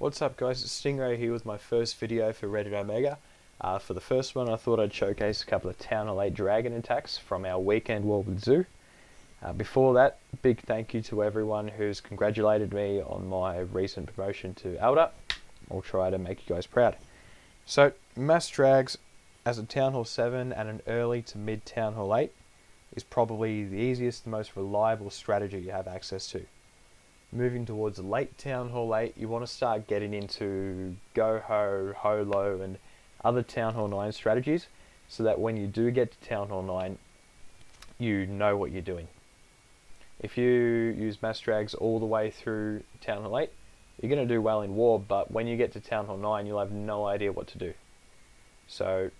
What's up guys, it's Stingray here with my first video for Reddit Omega. For the first one I thought I'd showcase a couple of Town Hall 8 dragon attacks from our weekend war with Zoo. Before that, big thank you to everyone who's congratulated me on my recent promotion to Elder. I'll try to make you guys proud. So, mass drags as a Town Hall 7 and an early to mid Town Hall 8 is probably the easiest and most reliable strategy you have access to. Moving towards late Town Hall 8, you want to start getting into Go-Ho, Holo and other Town Hall 9 strategies so that when you do get to Town Hall 9, you know what you're doing. If you use mass drags all the way through Town Hall 8, you're going to do well in war, but when you get to Town Hall 9, you'll have no idea what to do. So,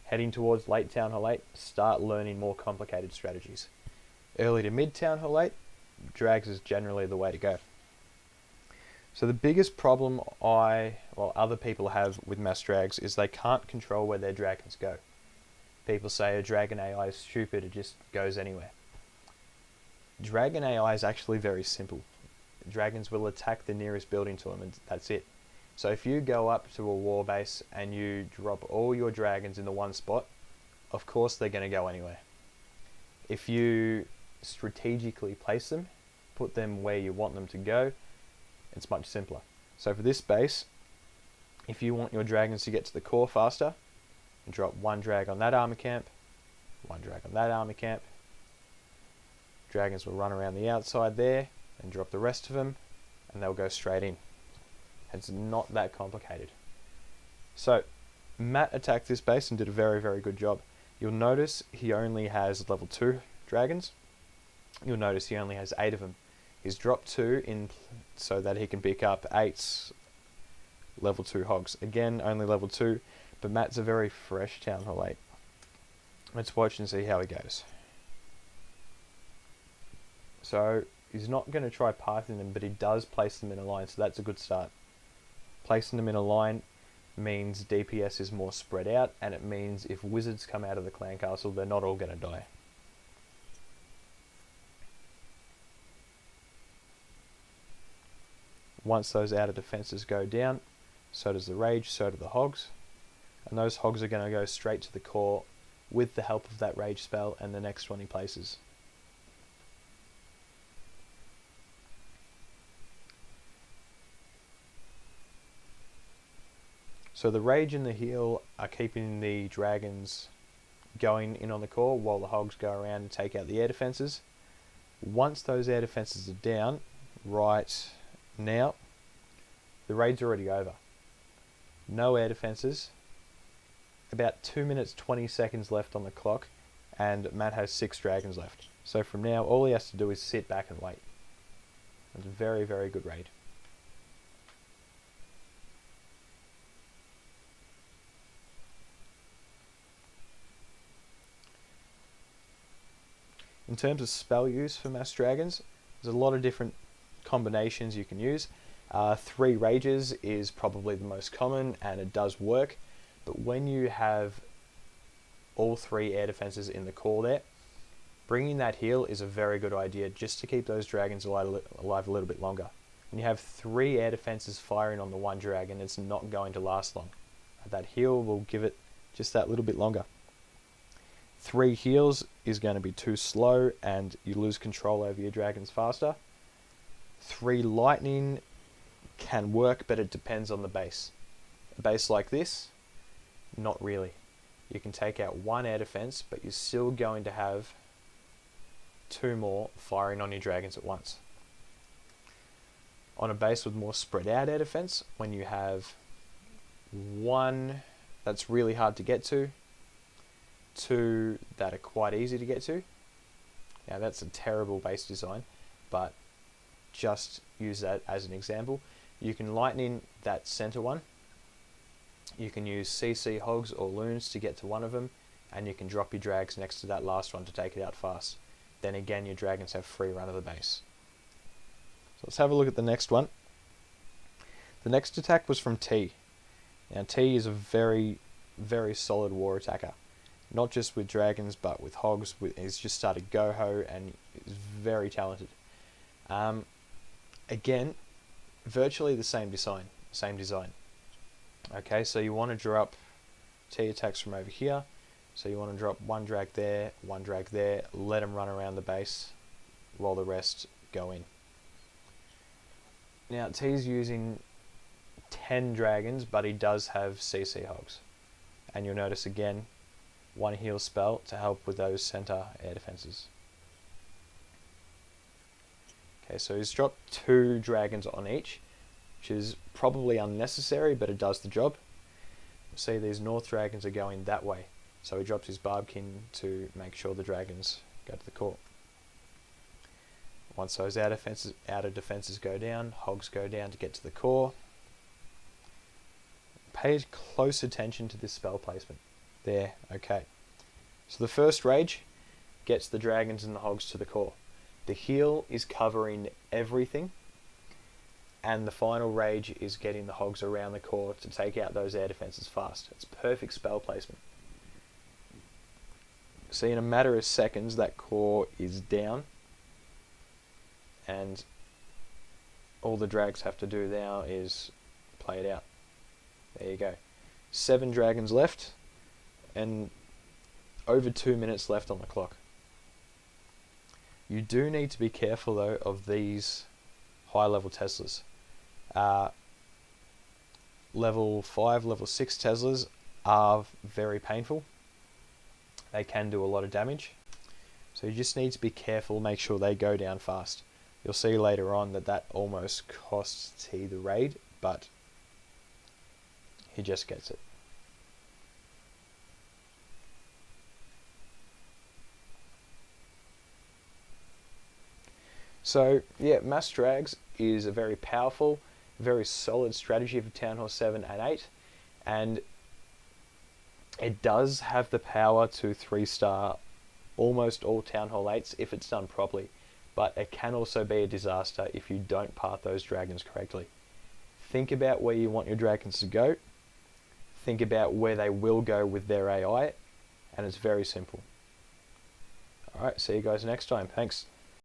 heading towards late Town Hall 8, start learning more complicated strategies. Early to mid Town Hall 8, drags is generally the way to go. So the biggest problem other people have with mass drags is they can't control where their dragons go. People say a dragon AI is stupid, it just goes anywhere. Dragon AI is actually very simple. Dragons will attack the nearest building to them and that's it. So if you go up to a war base and you drop all your dragons in the one spot, of course they're going to go anywhere. If you strategically place them, put them where you want them to go, it's much simpler. So for this base, if you want your dragons to get to the core faster, drop one drag on that armor camp, one drag on that armor camp. Dragons will run around the outside there and drop the rest of them and they'll go straight in. It's not that complicated. So Matt attacked this base and did a very, very good job. You'll notice he only has level 2 dragons. You'll notice he only has 8 of them. He's dropped 2 in so that he can pick up 8 level 2 hogs. Again, only level 2, but Matt's a very fresh Town Hall 8. Let's watch and see how he goes. So, he's not going to try pathing them, but he does place them in a line, so that's a good start. Placing them in a line means DPS is more spread out, and it means if wizards come out of the clan castle, they're not all going to die. Once those outer defences go down, so does the rage, so do the hogs. And those hogs are going to go straight to the core with the help of that rage spell and the next one he places. So the rage and the heal are keeping the dragons going in on the core while the hogs go around and take out the air defences. Once those air defences are down, right now, the raid's already over. No air defences. About 2 minutes 20 seconds left on the clock, and Matt has 6 dragons left. So from now, all he has to do is sit back and wait. It's a very, very good raid. In terms of spell use for mass dragons, there's a lot of different combinations you can use. 3 rages is probably the most common and it does work, but when you have all 3 air defenses in the core there, bringing that heal is a very good idea just to keep those dragons alive a little bit longer. When you have 3 air defenses firing on the one dragon, it's not going to last long. That heal will give it just that little bit longer. 3 heals is going to be too slow and you lose control over your dragons faster. 3 lightning can work, but it depends on the base. A base like this, not really. You can take out 1 air defense, but you're still going to have 2 more firing on your dragons at once. On a base with more spread out air defense, when you have 1 that's really hard to get to, 2 that are quite easy to get to. Now that's a terrible base design, but just use that as an example. You can lightning that center one. You can use CC hogs or loons to get to one of them, and you can drop your drags next to that last one to take it out fast. Then again, your dragons have free run of the base. So let's have a look at the next one. The next attack was from T. Now T is a very, very solid war attacker. Not just with dragons, but with hogs. He's just started Go-Ho and is very talented. Again, virtually the same design. same design. Okay, so you want to drop T attacks from over here. So you want to drop one drag there, let them run around the base while the rest go in. Now T's using 10 dragons, but he does have CC hogs. And you'll notice again, one heal spell to help with those center air defenses. Okay, so he's dropped 2 dragons on each, which is probably unnecessary, but it does the job. See, these north dragons are going that way, so he drops his Barbkin to make sure the dragons go to the core. Once those outer defenses go down, hogs go down to get to the core. Pay close attention to this spell placement. There, okay. So the first rage gets the dragons and the hogs to the core. The heal is covering everything, and the final rage is getting the hogs around the core to take out those air defenses fast. It's perfect spell placement. See, in a matter of seconds, that core is down, and all the drags have to do now is play it out. There you go. 7 dragons left, and over 2 minutes left on the clock. You do need to be careful though of these high level Teslas. Level 5, level 6 Teslas are very painful. They can do a lot of damage. So you just need to be careful, make sure they go down fast. You'll see later on that almost costs T the raid, but he just gets it. So yeah, mass drags is a very powerful, very solid strategy for Town Hall 7 and 8, and it does have the power to 3-star almost all Town Hall 8s if it's done properly, but it can also be a disaster if you don't path those dragons correctly. Think about where you want your dragons to go, think about where they will go with their AI, and it's very simple. Alright, see you guys next time. Thanks.